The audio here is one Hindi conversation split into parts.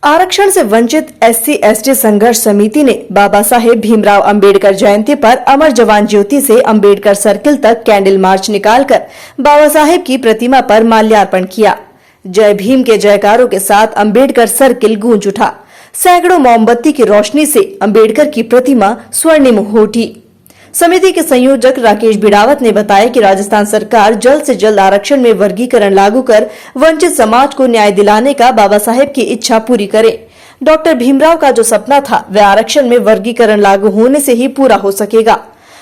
आरक्षण से वंचित SC/ST संघर्ष समिति ने बाबा साहेब भीमराव अंबेडकर जयंती पर अमर जवान ज्योति से अंबेडकर सर्किल तक कैंडल मार्च निकालकर बाबा साहेब की प्रतिमा पर माल्यार्पण किया। जय भीम के जयकारों के साथ अंबेडकर सर्किल गूंज उठा। सैकड़ों मोमबत्ती की रोशनी से अंबेडकर की प्रतिमा स्वर्णिम हो उठी। समिति के संयोजक राकेश बिडावत ने बताया कि राजस्थान सरकार जल्द से जल्द आरक्षण में वर्गीकरण लागू कर वंचित समाज को न्याय दिलाने का बाबा साहेब की इच्छा पूरी करे। डॉक्टर भीमराव का जो सपना था वह आरक्षण में वर्गीकरण लागू होने से ही पूरा हो सकेगा।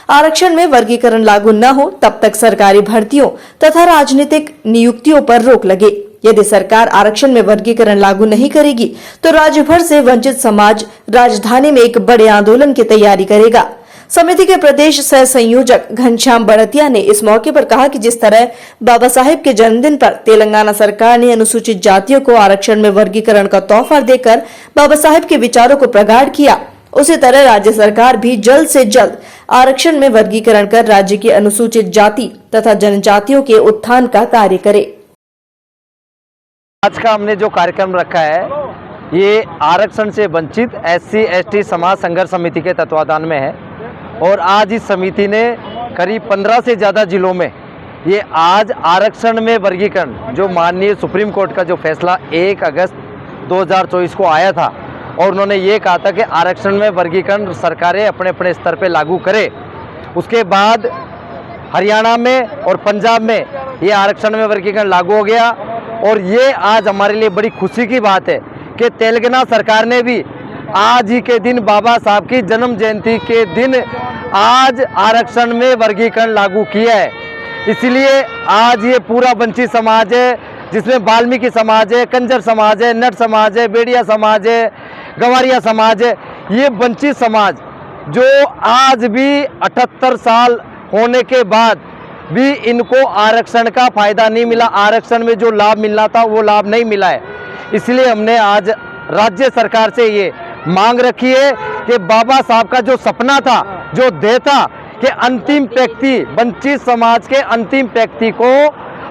आरक्षण में वर्गीकरण लागू न हो तब तक सरकारी भर्तियों तथा राजनीतिक नियुक्तियों पर रोक लगे। यदि सरकार आरक्षण में वर्गीकरण लागू नहीं करेगी तो राज्य भर से वंचित समाज राजधानी में एक बड़े आंदोलन की तैयारी करेगा। समिति के प्रदेश सह संयोजक घनश्याम बड़तिया ने इस मौके पर कहा कि जिस तरह बाबा साहेब के जन्मदिन पर तेलंगाना सरकार ने अनुसूचित जातियों को आरक्षण में वर्गीकरण का तोहफा देकर बाबा साहेब के विचारों को प्रगाढ़ किया, उसी तरह राज्य सरकार भी जल्द से जल्द आरक्षण में वर्गीकरण कर राज्य की अनुसूचित जाति तथा जनजातियों के उत्थान का कार्य करे। आज का हमने जो कार्यक्रम रखा है ये आरक्षण से वंचित SC/ST समाज संघर्ष समिति के तत्वाधान में है और आज इस समिति ने करीब 15 से ज़्यादा जिलों में ये आज आरक्षण में वर्गीकरण जो माननीय सुप्रीम कोर्ट का जो फैसला 1 अगस्त 2024 को आया था और उन्होंने ये कहा था कि आरक्षण में वर्गीकरण सरकारें अपने अपने स्तर पे लागू करें। उसके बाद हरियाणा में और पंजाब में ये आरक्षण में वर्गीकरण लागू हो गया और ये आज हमारे लिए बड़ी खुशी की बात है कि तेलंगाना सरकार ने भी आज ही के दिन बाबा साहब की जन्म जयंती के दिन आज आरक्षण में वर्गीकरण लागू किया है। इसलिए आज ये पूरा वंचित समाज है जिसमें वाल्मीकि समाज है, कंजर समाज है, नट समाज है, बेड़िया समाज है, गंवारिया समाज है। ये वंचित समाज जो आज भी 78 साल होने के बाद भी इनको आरक्षण का फायदा नहीं मिला, आरक्षण में जो लाभ मिलना था वो लाभ नहीं मिला है। इसलिए हमने आज राज्य सरकार से ये मांग रखी है कि बाबा साहब का जो सपना था, जो ध्येय था कि अंतिम व्यक्ति, वंचित समाज के अंतिम व्यक्ति को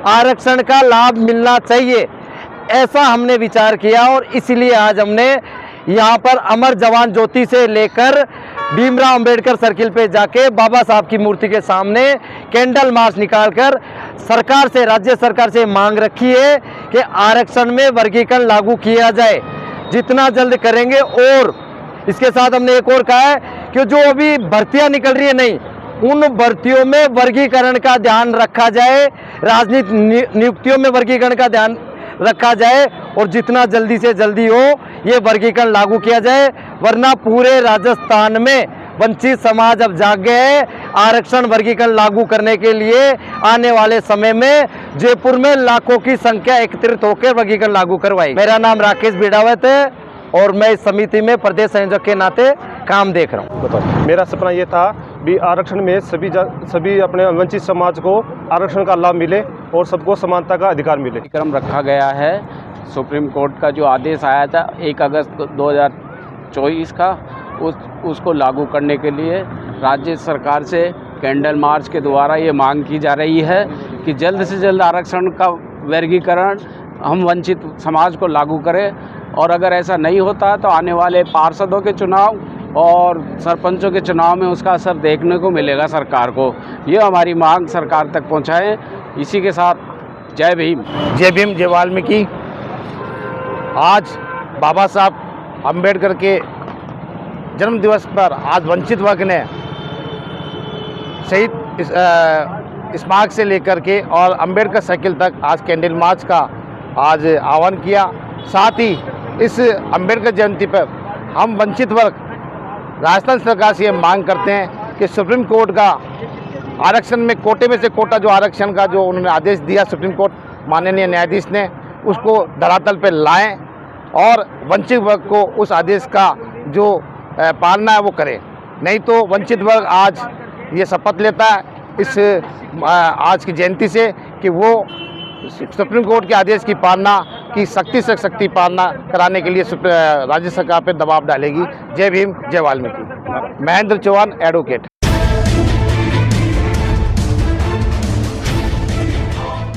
आरक्षण का लाभ मिलना चाहिए, ऐसा हमने विचार किया और इसलिए आज हमने यहाँ पर अमर जवान ज्योति से लेकर भीमराव अंबेडकर सर्किल पे जाके बाबा साहब की मूर्ति के सामने कैंडल मार्च निकालकर सरकार से, राज्य सरकार से मांग रखी है कि आरक्षण में वर्गीकरण लागू किया जाए, जितना जल्द करेंगे। और इसके साथ हमने एक और कहा है कि जो अभी भर्तियां निकल रही है नहीं, उन भर्तियों में वर्गीकरण का ध्यान रखा जाए, राजनीतिक नियुक्तियों में वर्गीकरण का ध्यान रखा जाए और जितना जल्दी से जल्दी हो ये वर्गीकरण लागू किया जाए, वरना पूरे राजस्थान में वंचित समाज अब जाग गए हैं। आरक्षण वर्गीकरण लागू करने के लिए आने वाले समय में जयपुर में लाखों की संख्या एकत्रित होकर वर्गीकरण लागू करवाई। मेरा नाम राकेश बिडावत है और मैं इस समिति में प्रदेश संयोजक के नाते काम देख रहा हूँ। बताओ। मेरा सपना ये था भी आरक्षण में सभी अपने वंचित समाज को आरक्षण का लाभ मिले और सबको समानता का अधिकार मिले। कार्यक्रम रखा गया है। सुप्रीम कोर्ट का जो आदेश आया था 1 अगस्त 2024 का, उसको लागू करने के लिए राज्य सरकार से कैंडल मार्च के द्वारा ये मांग की जा रही है कि जल्द से जल्द आरक्षण का वर्गीकरण हम वंचित समाज को लागू करें और अगर ऐसा नहीं होता तो आने वाले पार्षदों के चुनाव और सरपंचों के चुनाव में उसका असर देखने को मिलेगा सरकार को। ये हमारी मांग सरकार तक पहुंचाएं। इसी के साथ जय भीम। जय भीम, जय वाल्मीकि। आज बाबा साहब अंबेडकर के जन्म दिवस पर आज वंचित वर्ग ने शहीद स्मारक से लेकर के और अंबेडकर सर्किल तक आज कैंडल मार्च का आज आह्वान किया। साथ ही इस अंबेडकर जयंती पर हम वंचित वर्ग राजस्थान सरकार से ये मांग करते हैं कि सुप्रीम कोर्ट का आरक्षण में कोटे में से कोटा जो आरक्षण का जो उन्होंने आदेश दिया सुप्रीम कोर्ट माननीय न्यायाधीश ने, उसको धरातल पर लाएं और वंचित वर्ग को उस आदेश का जो पालना है वो करें। नहीं तो वंचित वर्ग आज ये शपथ लेता है इस आज की जयंती से कि वो सुप्रीम कोर्ट के आदेश की पालना की सख्ती से सख्ती पालना कराने के लिए राज्य सरकार पर दबाव डालेगी। जय भीम, जय वाल्मीकि। महेंद्र चौहान, एडवोकेट।